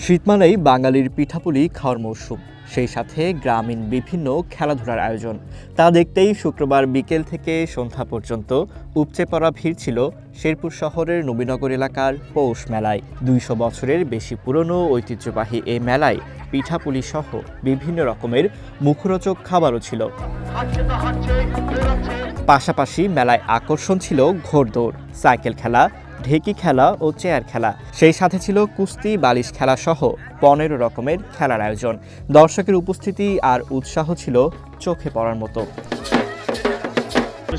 শীত মানেই বাঙালির পিঠাপুলি খাওয়ার মৌসুম, সেই সাথে গ্রামীণ বিভিন্ন খেলাধুলার আয়োজন। তা দেখতেই শুক্রবার বিকেল থেকে সন্ধ্যা পর্যন্ত উপচে পড়া ভিড় ছিল শেরপুর শহরের নবীনগর এলাকার পৌষ মেলায়। ২০০ বছরের বেশি পুরনো ঐতিহ্যবাহী এই মেলায় পিঠাপুলি সহ বিভিন্ন রকমের মুখরোচক খাবারও ছিল। পাশাপাশি মেলায় আকর্ষণ ছিল ঘোড়দৌড়, সাইকেল খেলা, ঢেকি খেলা ও চেয়ার খেলা। সেই সাথে ছিল কুস্তি, বালিশ খেলা সহ ১৫ রকমের খেলার আয়োজন। দর্শকের উপস্থিতি আর উৎসাহ ছিল চোখে পড়ার মতো।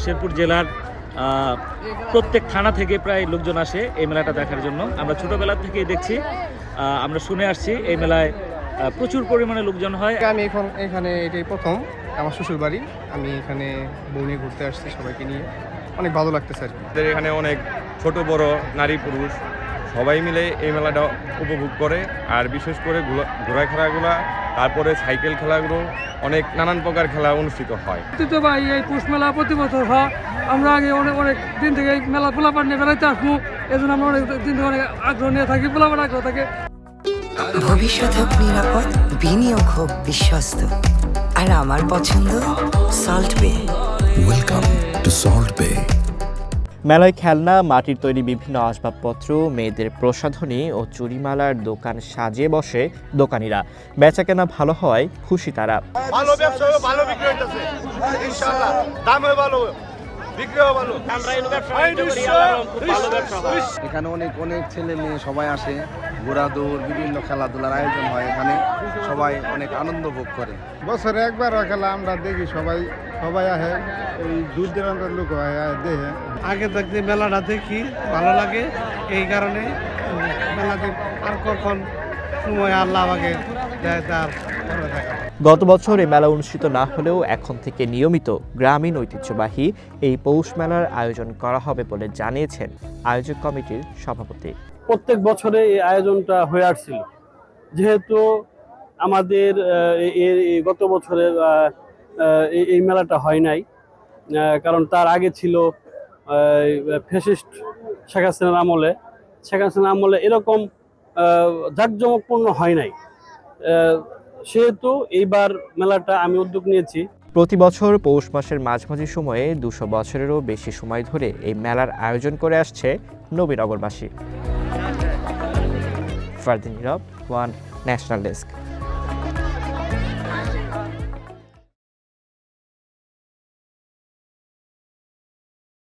শেরপুর জেলার প্রত্যেক থানা থেকে প্রায় লোকজন আসে এই মেলাটা দেখার জন্য। আমরা ছোটবেলা থেকেই দেখছি, আমরা শুনে আসছি এই মেলায় প্রচুর পরিমাণে লোকজন হয়। আমি এখন এখানে এটাই প্রথম, আমার শ্বশুর বাড়ি। আমি এখানে বউ নিয়ে ঘুরতে আসছি, সবাইকে নিয়ে অনেক ভালো লাগতেছে আর কি। এখানে অনেক ছোট বড় নারী পুরুষ সবাই মিলে এই মেলাটা উপভোগ করে। আর বিশেষ করে ঘোড়া খেলাগুলা, তারপরে সাইকেল খেলাগুলো, অনেক নানান প্রকার খেলা অনুষ্ঠিত হয়। তো ভাই এই পৌষ মেলা প্রতি বছর হয়। আমরা আগে অনেক দিন থেকে এই মেলা পোলাপাট নিয়ে বেড়াইতে আসবো, এই জন্য আমরা অনেক দিন থেকে অনেক আগ্রহ নিয়ে থাকি, পোলাপাট আগ্রহ থাকে। ভবিষ্যৎ হোক নিরাপদ, বিনিয়োগ হোক বিশ্বস্ত, আর আমার পছন্দ সল্ট বে। ওয়েলকাম টু সল্ট বে। মেলায় খেলনা, মাটির তৈরি বিভিন্ন আসবাবপত্র, মেয়েদের প্রসাধনী ও চুড়িমালার দোকান সাজিয়ে বসে দোকানিরা। বেচাকেনা ভালো হওয়ায় খুশি তারা। ভালো ব্যবসা হবে, ভালো বিক্রি হইতেছে ইনশাআল্লাহ, দামও ভালো, বিক্রিও ভালো। আমরা এই ব্যবসা করি, আল্লাহর খুব ভালো ব্যবসা হয়। এখানে অনেক ছেলে মেয়ে সবাই আসে, ঘোড়া দৌড়, বিভিন্ন খেলাধুলার আয়োজন হয়। এখানে সবাই অনেক আনন্দ ভোগ করে। বছরে একবার খেলা আমরা দেখি, সবাই আসে, এই দূর দূরান্তের লোক দেখে। আগে থাকতে মেলাটা দেখি, ভালো লাগে। এই কারণে মেলাতে আর কখন সময় আল্লাহ আমাকে দেয় তার দেখা। গত বছর এই মেলা অনুষ্ঠিত না হলেও এখন থেকে নিয়মিত গ্রামীণ ঐতিহ্যবাহী এই পৌষ মেলার আয়োজন করা হবে বলে জানিয়েছেন আয়োজক কমিটির সভাপতি। প্রত্যেক বছরে এই আয়োজনটা হয়ে আসছিল, যেহেতু আমাদের গত বছরের এই মেলাটা হয় নাই, কারণ তার আগে ছিল ফ্যাসিস্ট শেখ হাসিনার আমলে এরকম জাঁকজমকপূর্ণ হয় নাই। সেহেতু এইবার মেলাটা আমি উদ্যোগ নিয়েছি। প্রতি বছর পৌষ মাসের মাঝামাঝি সময়ে ২০০ বছরেরও বেশি সময় ধরে এই মেলার আয়োজন করে আসছে নবীনগরবাসী। ফারদিন নীরব, ওয়ান ন্যাশনাল ডেস্ক।